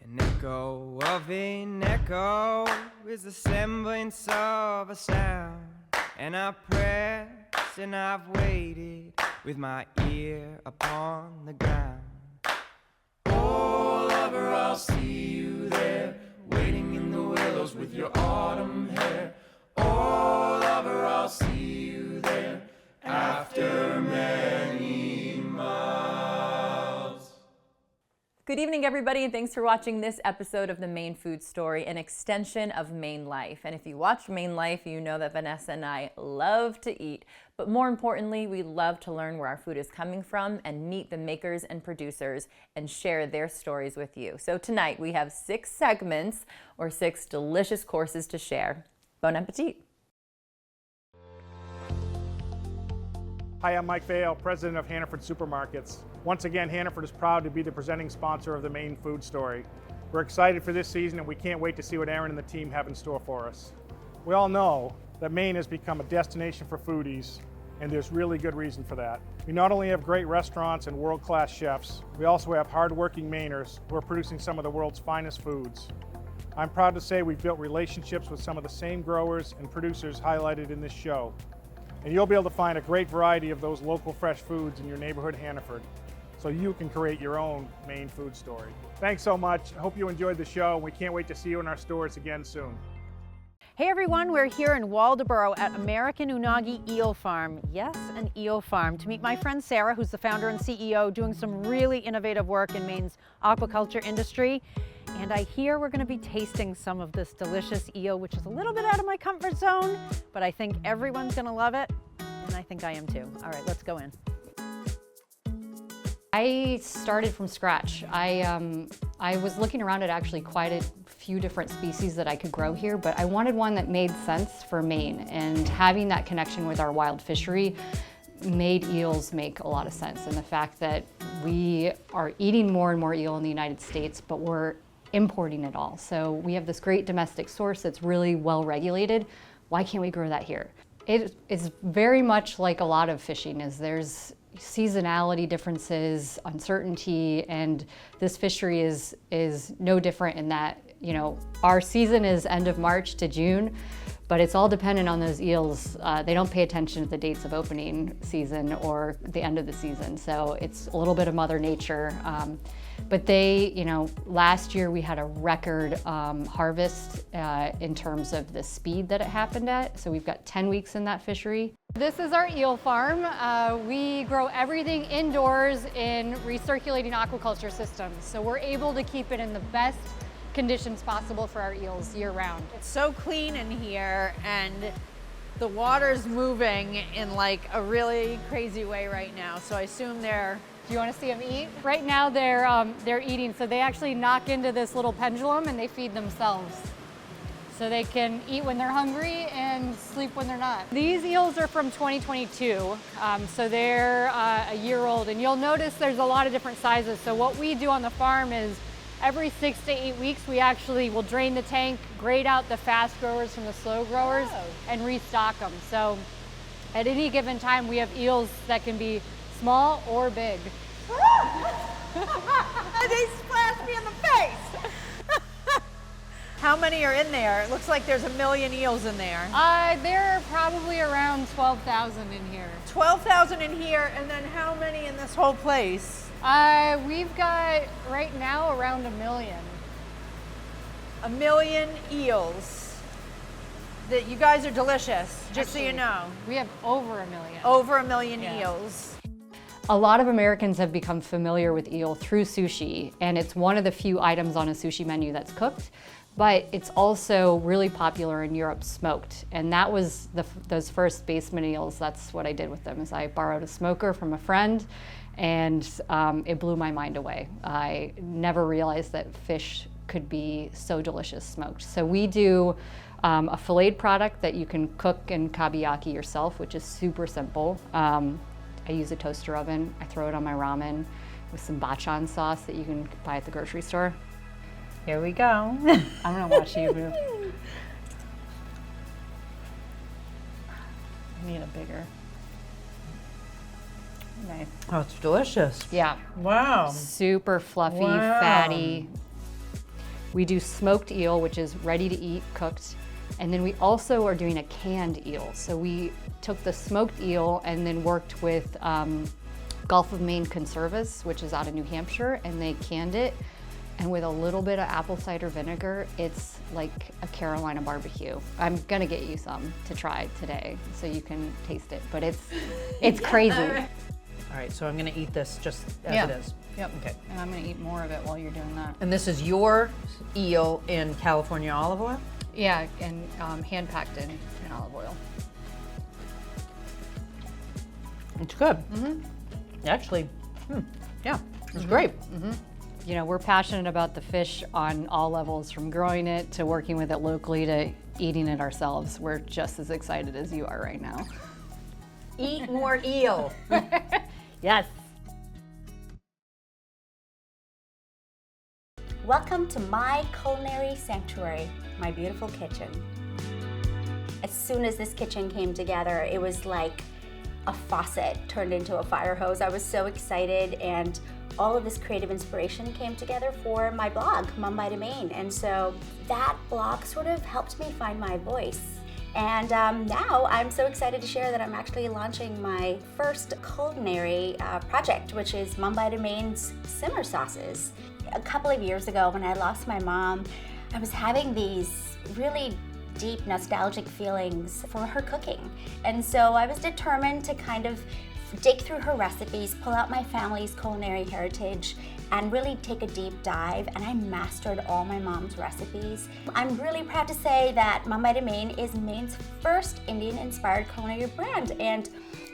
An echo of an echo is the semblance of a sound. And I press and I've waited with my ear upon the ground. Oh, lover, I'll see you there, waiting in the willows with your autumn hair. Oh, lover, I'll see you there after many miles. Good evening, everybody, and thanks for watching this episode of the Maine Food Story, an extension of Maine Life. And if you watch Maine Life, you know that Vanessa and I love to eat, but more importantly, we love to learn where our food is coming from and meet the makers and producers and share their stories with you. So tonight we have 6 segments or 6 delicious courses to share. Bon appetit. Hi, I'm Mike Vale, president of Hannaford Supermarkets. Once again, Hannaford is proud to be the presenting sponsor of the Maine Food Story. We're excited for this season and we can't wait to see what Aaron and the team have in store for us. We all know that Maine has become a destination for foodies, and there's really good reason for that. We not only have great restaurants and world-class chefs, we also have hard-working Mainers who are producing some of the world's finest foods. I'm proud to say we've built relationships with some of the same growers and producers highlighted in this show. And you'll be able to find a great variety of those local fresh foods in your neighborhood Hannaford, so you can create your own Maine food story. Thanks so much. I hope you enjoyed the show, and we can't wait to see you in our stores again soon. Hey everyone, we're here in Waldoboro at American Unagi Eel Farm. Yes, an eel farm, to meet my friend Sarah, who's the founder and CEO, doing some really innovative work in Maine's aquaculture industry. And I hear we're going to be tasting some of this delicious eel, which is a little bit out of my comfort zone, but I think everyone's going to love it, and I think I am too. All right, let's go in. I started from scratch. I was looking around at actually quite a few different species that I could grow here, but I wanted one that made sense for Maine, and having that connection with our wild fishery made eels make a lot of sense. And the fact that we are eating more and more eel in the United States, but we're importing it all. So we have this great domestic source that's really well regulated. Why can't we grow that here? It is very much like a lot of fishing, is there's seasonality differences, uncertainty, and this fishery is no different in that, you know, our season is end of March to June, but it's all dependent on those eels. They don't pay attention to the dates of opening season or the end of the season, so it's a little bit of Mother Nature. But they, you know, last year we had a record harvest in terms of the speed that it happened at. So we've got 10 weeks in that fishery. This is our eel farm. We grow everything indoors in recirculating aquaculture systems. So we're able to keep it in the best conditions possible for our eels year round. It's so clean in here, and the water's moving in like a really crazy way right now. So I assume they're... Do you want to see them eat? Right now they're eating, so they actually knock into this little pendulum and they feed themselves. So they can eat when they're hungry and sleep when they're not. These eels are from 2022, so they're a year old, and you'll notice there's a lot of different sizes. So what we do on the farm is every 6 to 8 weeks we actually will drain the tank, grade out the fast growers from the slow growers, and restock them. So at any given time we have eels that can be small or big. They splashed me in the face! How many are in there? It looks like there's 1 million eels in there. There are probably around 12,000 in here. 12,000 in here, and then how many in this whole place? We've got right now around 1 million. 1 million eels. That you guys are delicious, just Actually, so you know. We have over 1 million. Over 1 million Yeah. eels. A lot of Americans have become familiar with eel through sushi, and it's one of the few items on a sushi menu that's cooked, but it's also really popular in Europe smoked. And that was those first basement eels. That's what I did with them, is I borrowed a smoker from a friend, and it blew my mind away. I never realized that fish could be so delicious smoked. So we do a filleted product that you can cook in kabiyaki yourself, which is super simple. I use a toaster oven. I throw it on my ramen with some bachan sauce that you can buy at the grocery store. Here we go. I'm gonna watch you move. I need a bigger. Nice. Oh, it's delicious. Yeah. Wow. Super fluffy, Wow. fatty. We do smoked eel, which is ready to eat, cooked. And then we also are doing a canned eel. So we took the smoked eel and then worked with Gulf of Maine Conservas, which is out of New Hampshire, and they canned it. And with a little bit of apple cider vinegar, it's like a Carolina barbecue. I'm gonna get you some to try today so you can taste it, but it's crazy. All right, so I'm gonna eat this just as it is. Yep. Okay. And I'm gonna eat more of it while you're doing that. And this is your eel in California olive oil? Yeah, and hand packed in olive oil. It's good. Actually, yeah, it's great. You know, we're passionate about the fish on all levels, from growing it to working with it locally to eating it ourselves. We're just as excited as you are right now. Eat more eel. Yes. Welcome to my culinary sanctuary, my beautiful kitchen. As soon as this kitchen came together, it was like a faucet turned into a fire hose. I was so excited, and all of this creative inspiration came together for my blog, Mumbai to Maine. And so that blog sort of helped me find my voice. And now I'm so excited to share that I'm actually launching my first culinary project, which is Mumbai to Maine's simmer sauces. A couple of years ago, when I lost my mom, I was having these really deep nostalgic feelings for her cooking. And so I was determined to kind of dig through her recipes, pull out my family's culinary heritage, and really take a deep dive, and I mastered all my mom's recipes. I'm really proud to say that Mumbai to Maine is Maine's first Indian-inspired culinary brand, and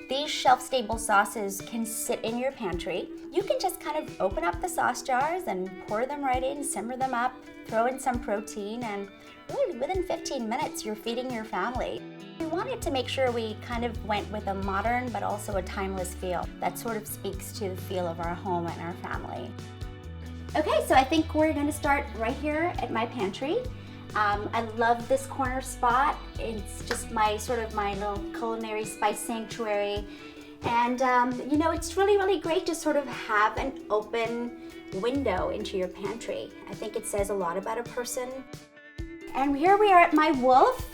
these shelf-stable sauces can sit in your pantry. You can just kind of open up the sauce jars and pour them right in, simmer them up, throw in some protein, and really within 15 minutes you're feeding your family. We wanted to make sure we kind of went with a modern but also a timeless feel that sort of speaks to the feel of our home and our family. Okay, so I think we're going to start right here at my pantry. I love this corner spot. It's just my little culinary spice sanctuary. And you know, it's really, really great to sort of have an open window into your pantry. I think it says a lot about a person. And here we are at my wolf.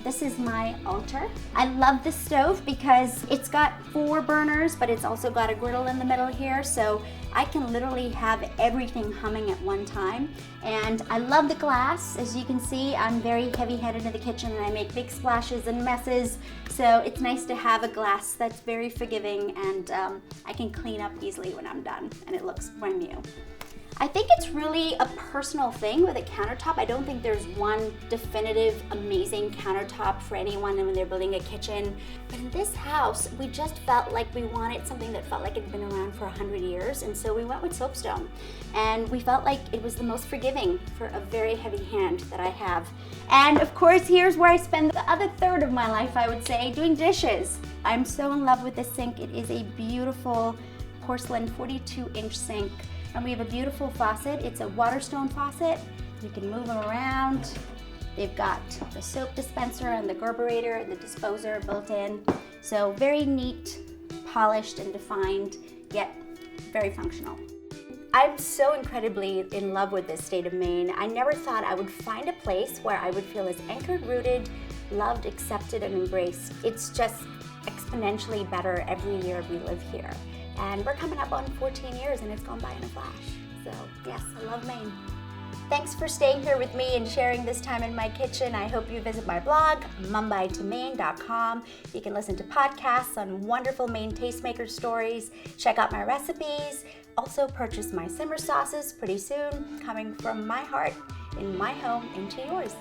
This is my altar. I love this stove because it's got 4 burners, but it's also got a griddle in the middle here, so I can literally have everything humming at one time. And I love the glass. As you can see, I'm very heavy-handed in the kitchen and I make big splashes and messes, so it's nice to have a glass that's very forgiving, and I can clean up easily when I'm done and it looks brand new. I think it's really a personal thing with a countertop. I don't think there's one definitive, amazing countertop for anyone when they're building a kitchen. But in this house, we just felt like we wanted something that felt like it had been around for 100 years. And so we went with soapstone. And we felt like it was the most forgiving for a very heavy hand that I have. And of course, here's where I spend the other third of my life, I would say, doing dishes. I'm so in love with this sink. It is a beautiful porcelain 42-inch sink. And we have a beautiful faucet. It's a Waterstone faucet. You can move them around. They've got the soap dispenser and the garburator and the disposer built in. So very neat, polished and defined, yet very functional. I'm so incredibly in love with this state of Maine. I never thought I would find a place where I would feel as anchored, rooted, loved, accepted, and embraced. It's just exponentially better every year we live here. And we're coming up on 14 years and it's gone by in a flash. So yes, I love Maine. Thanks for staying here with me and sharing this time in my kitchen. I hope you visit my blog, mumbaitomaine.com. You can listen to podcasts on wonderful Maine tastemaker stories, check out my recipes, also purchase my simmer sauces pretty soon, coming from my heart, in my home, into yours.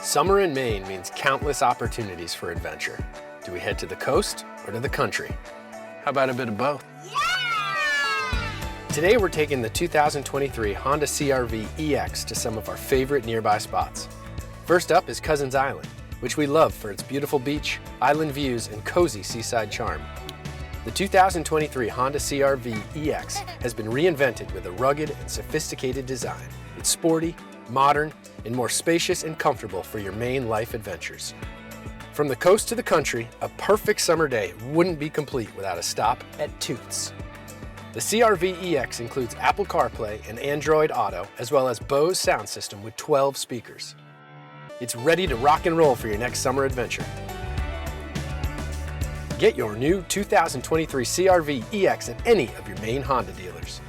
Summer in Maine means countless opportunities for adventure. Do we head to the coast or to the country? How about a bit of both? Yeah! Today we're taking the 2023 Honda CR-V EX to some of our favorite nearby spots. First up is Cousins Island, which we love for its beautiful beach, island views, and cozy seaside charm. The 2023 Honda CR-V EX has been reinvented with a rugged and sophisticated design. It's sporty, modern, and more spacious and comfortable for your Maine life adventures. From the coast to the country, a perfect summer day wouldn't be complete without a stop at Toots. The CR-V EX includes Apple CarPlay and Android Auto, as well as Bose sound system with 12 speakers. It's ready to rock and roll for your next summer adventure. Get your new 2023 CR-V EX at any of your Maine Honda dealers.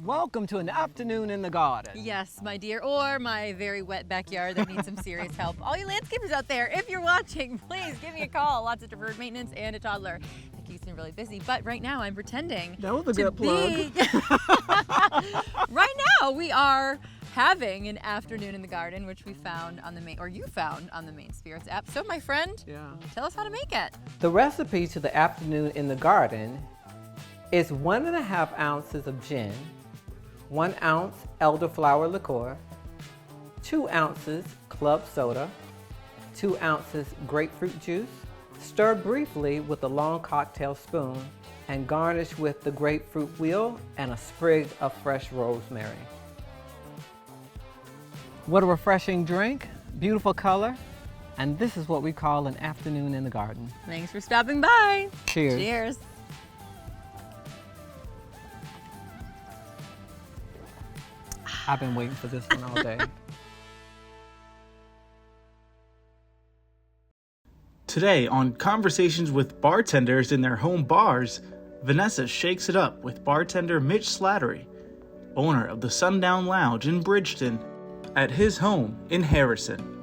Welcome to an afternoon in the garden. Yes, my dear, or my very wet backyard that needs some serious help. All you landscapers out there, if you're watching, please give me a call. Lots of deferred maintenance and a toddler. That keeps me really busy, but right now I'm pretending That was a good plug. Right now we are having an afternoon in the garden, which we found on the Maine, or you found on the Maine Spirits app. So my friend, tell us how to make it. The recipe to the afternoon in the garden is 1.5 ounces of gin, 1 ounce elderflower liqueur, 2 ounces club soda, 2 ounces grapefruit juice. Stir briefly with a long cocktail spoon and garnish with the grapefruit wheel and a sprig of fresh rosemary. What a refreshing drink, beautiful color, and this is what we call an afternoon in the garden. Thanks for stopping by. Cheers. Cheers. I've been waiting for this one all day. Today on Conversations with Bartenders in Their Home Bars, Vanessa shakes it up with bartender Mitch Slattery, owner of the Sundown Lounge in Bridgeton, at his home in Harrison.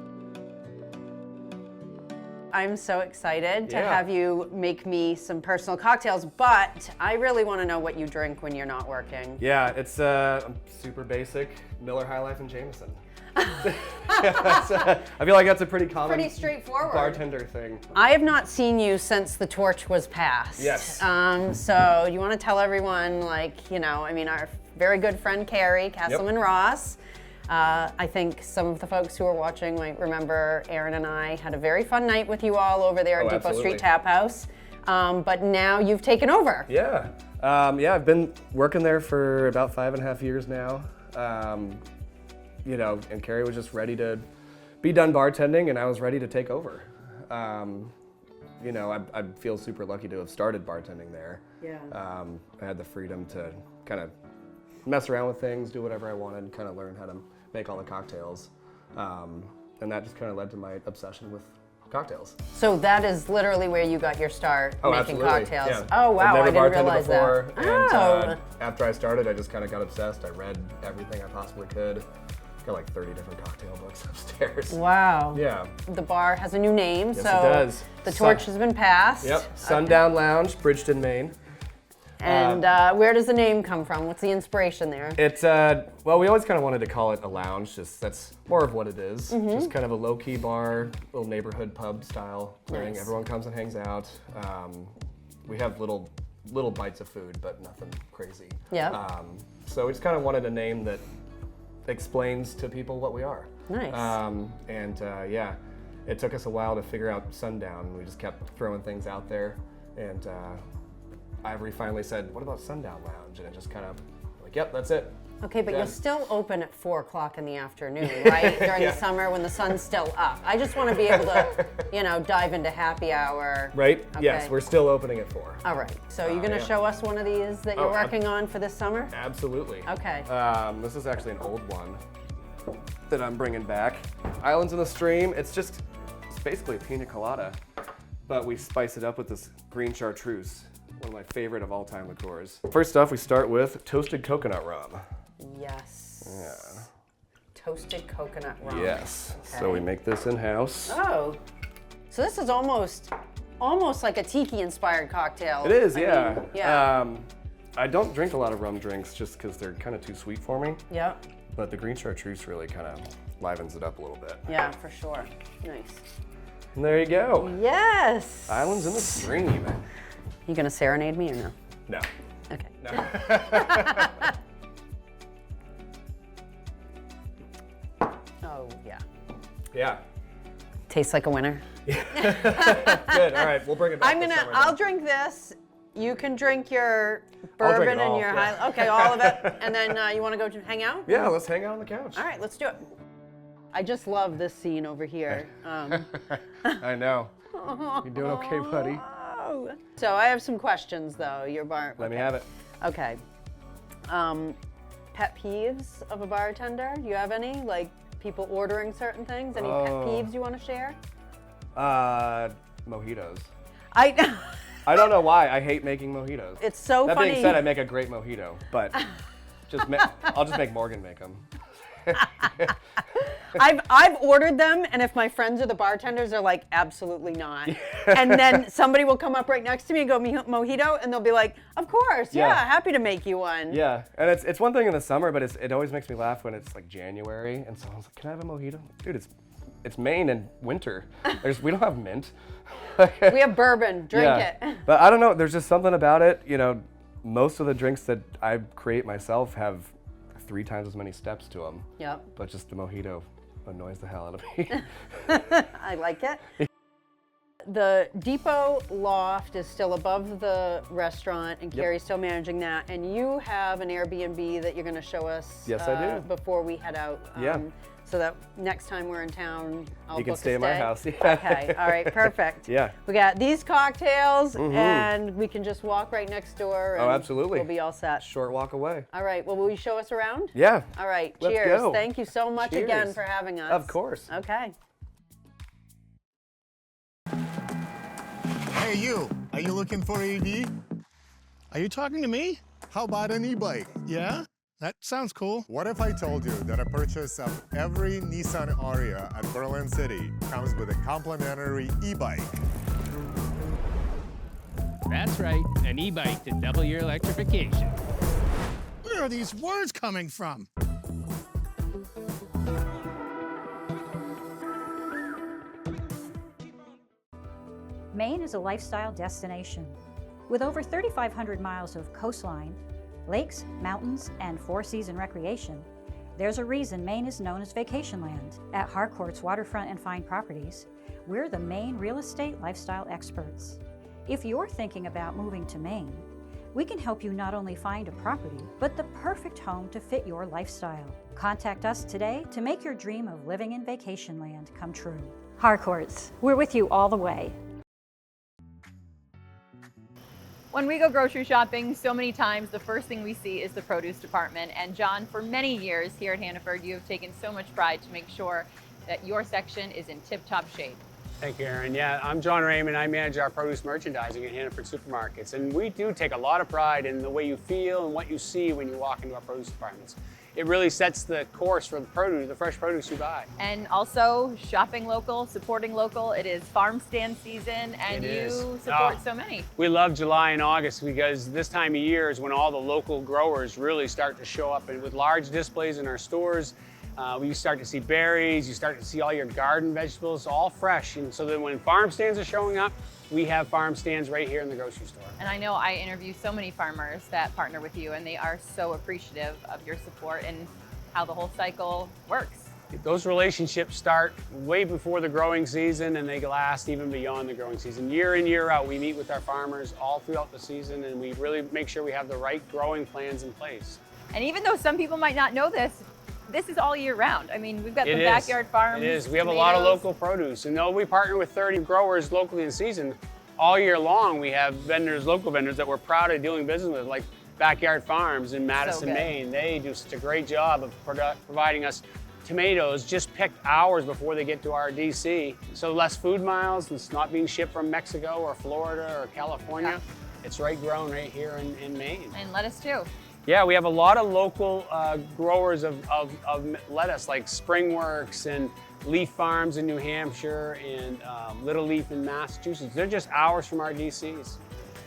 I'm so excited to have you make me some personal cocktails, but I really want to know what you drink when you're not working. Yeah, it's super basic, Miller High Life and Jameson. I feel like that's a pretty common, Pretty straightforward bartender thing. I have not seen you since the torch was passed. Yes. So you want to tell everyone, like, you know, I mean, our very good friend Carrie Castleman Ross. I think some of the folks who are watching might remember Aaron and I had a very fun night with you all over there at Depot Street Tap House. But now you've taken over. Yeah. I've been working there for about 5.5 years now. You know, and Carrie was just ready to be done bartending, and I was ready to take over. You know, I feel super lucky to have started bartending there. Yeah. I had the freedom to kind of mess around with things, do whatever I wanted, and kind of learn how to make all the cocktails. And that just kind of led to my obsession with cocktails. So that is literally where you got your start making absolutely. cocktails. Yeah. Oh wow, I I'd never didn't bartended realize before, that. And after I started, I just kind of got obsessed. I read everything I possibly could. Got like 30 different cocktail books upstairs. Wow. Yeah. The bar has a new name, Yes, so it does. the torch has been passed. Yep. Sundown Lounge, Bridgeton, Maine. And where does the name come from? What's the inspiration there? It's well, we always kind of wanted to call it a lounge. Just that's more of what it is. Just kind of a low-key bar, little neighborhood pub style thing. Nice. Everyone comes and hangs out. We have little bites of food, but nothing crazy. Yeah. So we just kind of wanted a name that explains to people what we are. Nice. Yeah, it took us a while to figure out Sundown. We just kept throwing things out there, and Ivory finally said, "What about Sundown Lounge?" And it just kind of like, "Yep, that's it." Okay, but Yeah. you're still open at 4 o'clock in the afternoon, right? During the summer when the sun's still up. I just want to be able to, you know, dive into happy hour. Right? Okay. Yes, we're still opening at 4. All right. So you're going to show us one of these that you're working on for this summer? Absolutely. Okay. This is actually an old one that I'm bringing back. Islands in the Stream. It's basically a pina colada, but we spice it up with this green chartreuse, one of my favorite of all time liqueurs. First off, we start with toasted coconut rum. Yes. Yeah. Toasted coconut rum. Yes. Okay. So we make this in-house. Oh. So this is almost like a tiki-inspired cocktail. It is, I yeah. mean, yeah. I don't drink a lot of rum drinks just because they're kind of too sweet for me. Yeah. But the green chartreuse really kind of livens it up a little bit. Yeah, for sure. Nice. And there you go. Yes. Islands in the Stream. You gonna serenade me or no? No. Okay. No. Oh yeah. Yeah. Tastes like a winner. Good. All right, we'll bring it back. this summer I'll then. drink this, You can drink your I'll drink bourbon it and all, your yeah. high. Okay, all of it. And then you want to go hang out? Yeah, let's hang out on the couch. All right, let's do it. I just love this scene over here. I know. You doing okay, buddy? So I have some questions, though. Your bar. Let me have it. Okay. Pet peeves of a bartender? Do you have any? Like people ordering certain things? Any pet peeves you want to share? Mojitos. I don't know why. I hate making mojitos. It's so that funny. That being said, I make a great mojito, but I'll just make Morgan make them. I've ordered them, and if my friends are the bartenders, they're like, absolutely not. And then somebody will come up right next to me and go, mojito, and they'll be like, of course, yeah, happy to make you one. Yeah, and it's one thing in the summer, but it always makes me laugh when it's like January, and someone's like, can I have a mojito? Dude, it's Maine and winter. We don't have mint. We have bourbon, drink it. But I don't know, there's just something about it, most of the drinks that I create myself have 3 times as many steps to them. Yep. But just the mojito annoys the hell out of me. I like it. The depot loft is still above the restaurant, and Carrie's still managing that. And you have an Airbnb that you're going to show us. Yes, I do. Before we head out. Yeah. So that next time we're in town, You can stay in my house. Yeah. Okay. All right. Perfect. Yeah. We got these cocktails, and we can just walk right next door. And absolutely. We'll be all set. Short walk away. All right. Well, will you show us around? Yeah. All right. Let's Cheers. go. Thank you so much again for having us. Of course. Okay. Hey you, are you looking for AV? Are you talking to me? How about an e-bike? Yeah? That sounds cool. What if I told you that a purchase of every Nissan Ariya at Berlin City comes with a complimentary e-bike? That's right, an e-bike to double your electrification. Where are these words coming from? Maine is a lifestyle destination. With over 3,500 miles of coastline, lakes, mountains, and four-season recreation, there's a reason Maine is known as Vacation Land. At Harcourt's Waterfront and Fine Properties, we're the Maine real estate lifestyle experts. If you're thinking about moving to Maine, we can help you not only find a property, but the perfect home to fit your lifestyle. Contact us today to make your dream of living in Vacation Land come true. Harcourt's, we're with you all the way. When we go grocery shopping, so many times the first thing we see is the produce department. And John, for many years here at Hannaford, you have taken so much pride to make sure that your section is in tip-top shape. Thank you, Erin. Yeah, I'm John Raymond. I manage our produce merchandising at Hannaford Supermarkets. And we do take a lot of pride in the way you feel and what you see when you walk into our produce departments. It really sets the course for the produce, the fresh produce you buy. And also shopping local, supporting local. It is farm stand season, and you support so many. We love July and August because this time of year is when all the local growers really start to show up, and with large displays in our stores. You start to see berries, you start to see all your garden vegetables, all fresh. And so then when farm stands are showing up, we have farm stands right here in the grocery store. And I know I interview so many farmers that partner with you, and they are so appreciative of your support and how the whole cycle works. Those relationships start way before the growing season, and they last even beyond the growing season. Year in, year out, we meet with our farmers all throughout the season, and we really make sure we have the right growing plans in place. And even though some people might not know this is all year round. I mean, we've got the backyard farms. It is. We have a lot of local produce. And though we partner with 30 growers locally in season, all year long we have vendors, local vendors that we're proud of doing business with, like Backyard Farms in Madison, Maine. They do such a great job of providing us tomatoes just picked hours before they get to our DC. So less food miles, it's not being shipped from Mexico or Florida or California. It's right grown right here in Maine. And lettuce too. Yeah, we have a lot of local growers of lettuce, like Springworks and Leaf Farms in New Hampshire and Little Leaf in Massachusetts. They're just hours from our DCs.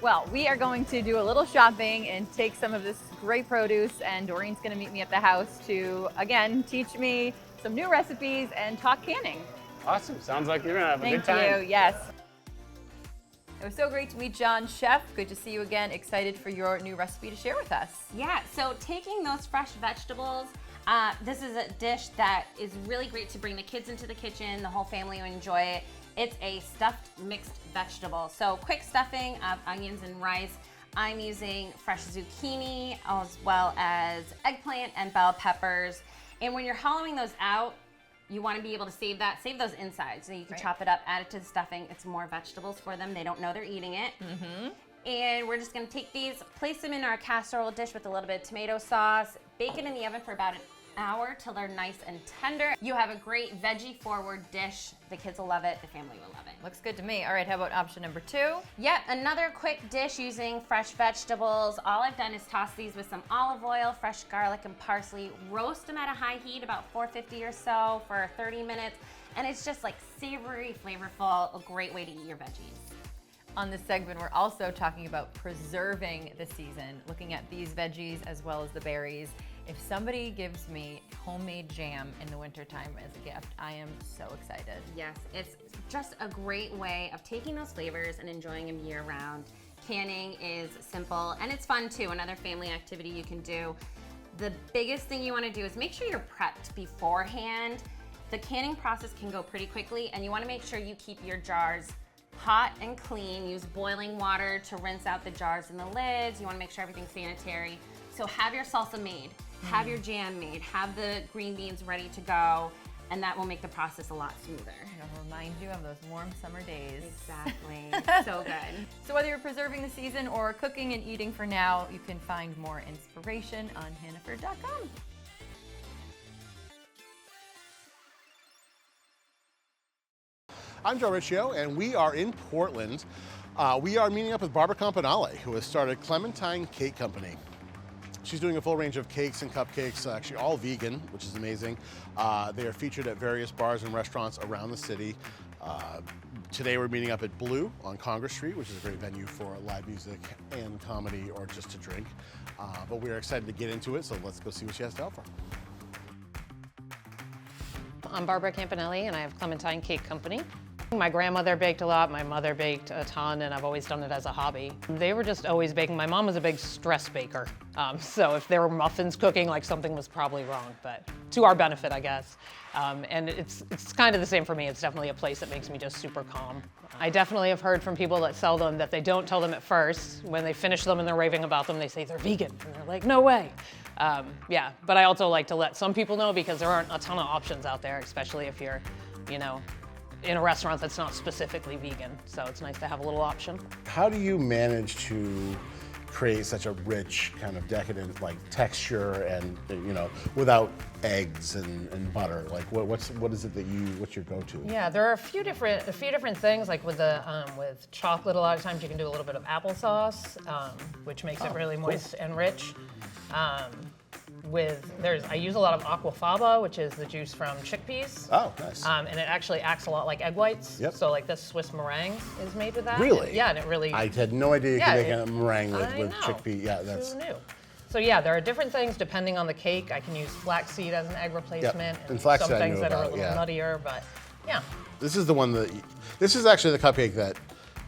Well, we are going to do a little shopping and take some of this great produce, and Doreen's going to meet me at the house to, again, teach me some new recipes and talk canning. Awesome. Sounds like you're going to have a good time. Thank you. Yes. It was so great to meet John. Chef, good to see you again. Excited for your new recipe to share with us. Yeah, so taking those fresh vegetables, this is a dish that is really great to bring the kids into the kitchen, the whole family will enjoy it. It's a stuffed mixed vegetable. So quick stuffing of onions and rice. I'm using fresh zucchini as well as eggplant and bell peppers. And when you're hollowing those out, you want to be able to save those insides. So you can chop it up, add it to the stuffing. It's more vegetables for them. They don't know they're eating it. And we're just gonna take these, place them in our casserole dish with a little bit of tomato sauce, bake it in the oven for about an hour till they're nice and tender. You have a great veggie forward dish. The kids will love it, the family will love it. Looks good to me. All right, how about option number 2? Yep, another quick dish using fresh vegetables. All I've done is toss these with some olive oil, fresh garlic and parsley, roast them at a high heat, about 450 or so for 30 minutes. And it's just like savory, flavorful, a great way to eat your veggies. On this segment, we're also talking about preserving the season, looking at these veggies as well as the berries. If somebody gives me homemade jam in the wintertime as a gift, I am so excited. Yes, it's just a great way of taking those flavors and enjoying them year round. Canning is simple and it's fun too, another family activity you can do. The biggest thing you want to do is make sure you're prepped beforehand. The canning process can go pretty quickly and you want to make sure you keep your jars hot and clean. Use boiling water to rinse out the jars and the lids. You want to make sure everything's sanitary. So have your salsa made, have your jam made, have the green beans ready to go, and that will make the process a lot smoother. It'll remind you of those warm summer days. Exactly. So good. So whether you're preserving the season or cooking and eating for now, you can find more inspiration on Hannaford.com. I'm Joe Riccio, and we are in Portland. We are meeting up with Barbara Campanale, who has started Clementine Cake Company. She's doing a full range of cakes and cupcakes, actually all vegan, which is amazing. They are featured at various bars and restaurants around the city. Today we're meeting up at Blue on Congress Street, which is a great venue for live music and comedy or just to drink. But we are excited to get into it, so let's go see what she has to offer. I'm Barbara Campanelli, and I have Clementine Cake Company. My grandmother baked a lot, my mother baked a ton, and I've always done it as a hobby. They were just always baking. My mom was a big stress baker, so if there were muffins cooking, like something was probably wrong, but to our benefit, I guess. And it's kind of the same for me. It's definitely a place that makes me just super calm. I definitely have heard from people that sell them that they don't tell them at first. When they finish them and they're raving about them, they say they're vegan, and they're like, no way. Yeah, but I also like to let some people know because there aren't a ton of options out there, especially if you're, you know, in a restaurant that's not specifically vegan. So it's nice to have a little option. How do you manage to create such a rich, kind of decadent like texture and, you know, without eggs and butter? Like what is it that what's your go-to? Yeah, there are a few different things. Like with with chocolate, a lot of times you can do a little bit of applesauce, which makes it really moist and rich. I use a lot of aquafaba, which is the juice from chickpeas. Oh, nice. And it actually acts a lot like egg whites. Yep. So like this Swiss meringue is made with that. Really? Yeah, and it really. I had no idea you could make a meringue with know. chickpea. Yeah, that's. Who knew? So yeah, there are different things depending on the cake. I can use flaxseed as an egg replacement, and flaxseed some I things knew that are a about, little nuttier, but yeah. This is the one this is actually the cupcake that,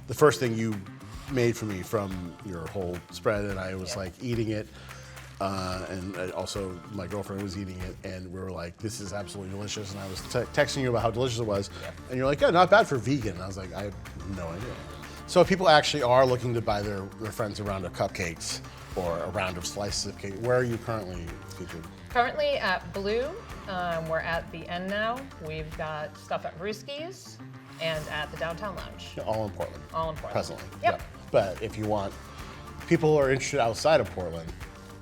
the first thing you made for me from your whole spread, and I was like eating it. And also my girlfriend was eating it, and we were like, this is absolutely delicious. And I was texting you about how delicious it was, and you're like, yeah, not bad for vegan. And I was like, I have no idea. So if people actually are looking to buy their friends a round of cupcakes or a round of slices of cake, where are you currently featured? Currently at Blue, we're at the end now. We've got stuff at Brewski's and at the Downtown Lounge. All in Portland. All in Portland. Presently. Yep. Yeah. But if you want, people who are interested outside of Portland,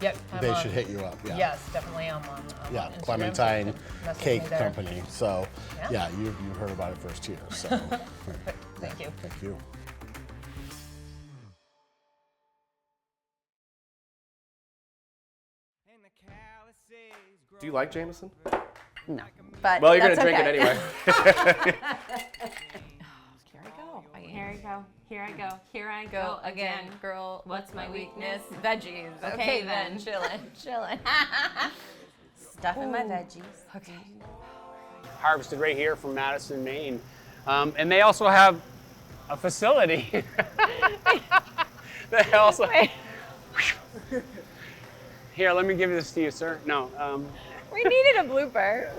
yep, they should hit you up. Yeah. Yes, definitely. I'm on Instagram, Clementine so Cake Company. So yeah, you heard about it first here. So thank you. Thank you. Do you like Jameson? No. But well, you're that's gonna drink it anyway. Here I go again. Girl, what's my weakness? Veggies. Okay then. Chillin'. Stuff in my veggies. Okay. Harvested right here from Madison, Maine. And they also have a facility. They also. Here, let me give this to you, sir. No. We needed a blooper.